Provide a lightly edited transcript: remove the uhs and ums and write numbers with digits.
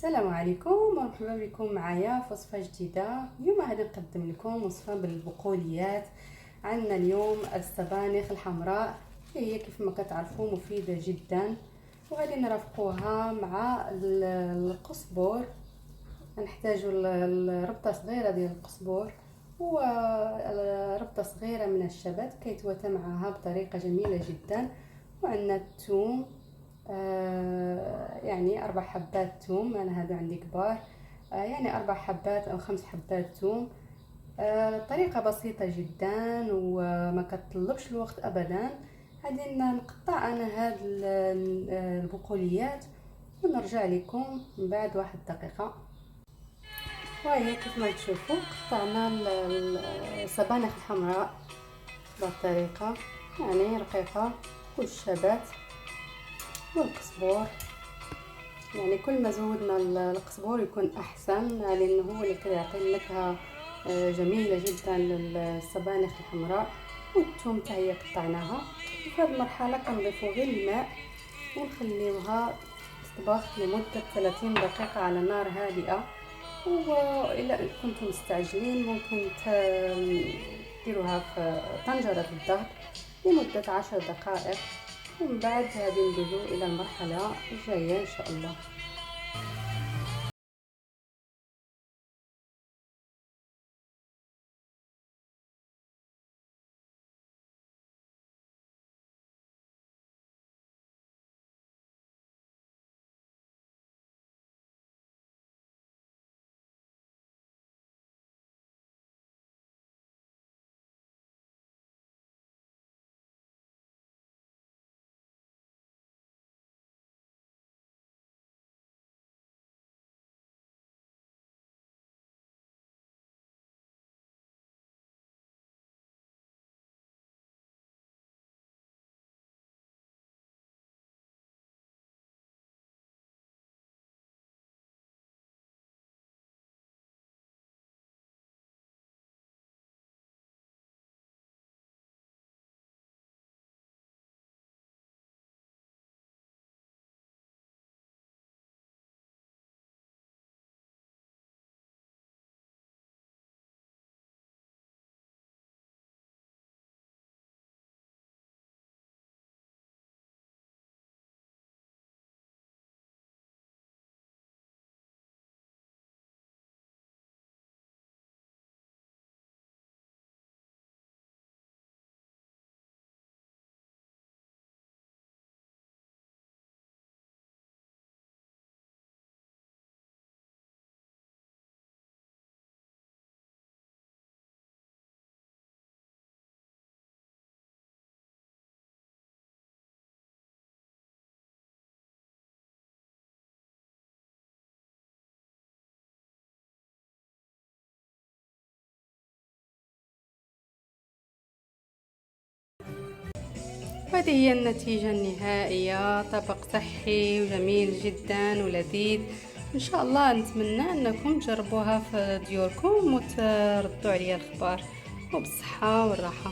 السلام عليكم ومرحبا بكم معايا في وصفه جديده. اليوم غادي نقدم لكم وصفه بالبقوليات. عندنا اليوم السبانخ الحمراء، هي كيف ما كتعرفوا مفيده جدا، وغادي نرافقوها مع القزبور. نحتاجوا ربطه صغيره ديال القزبور وربطه صغيره من الشبت كيتواتى معها بطريقه جميله جدا. وعندنا الثوم، يعني 4 حبات ثوم، انا هادو عندي كبار، يعني 4 حبات او 5 حبات ثوم. طريقه بسيطه جدا وما كتطلبش الوقت ابدا. غادي نقطع انا هاد البقوليات ونرجع لكم من بعد 1 دقيقه. وهي كيف ما تشوفوا قطعنا السبانخ الحمراء بهالطريقه، يعني رقيقه، والشبت والقزبور. يعني كل ما زودنا القزبور يكون احسن، لانه هو اللي كيعطي نكهه جميله جدا للسبانخ الحمراء. والثوم حتى هي قطعناها. في هذه المرحله كنضيفوا غير الماء ونخليوها تطبخ لمده 30 دقيقه على نار هادئه. والا كنتم مستعجلين ممكن ديروها في طنجره الضغط لمده 10 دقائق. ومن بعد غادي ندوزو الى المرحله الجايه ان شاء الله. هذه هي النتيجة النهائية، طبق صحي وجميل جدا ولذيذ. ان شاء الله نتمنى انكم تجربوها في ديوركم وتردوا عليا الخبر، وبالصحة والراحة.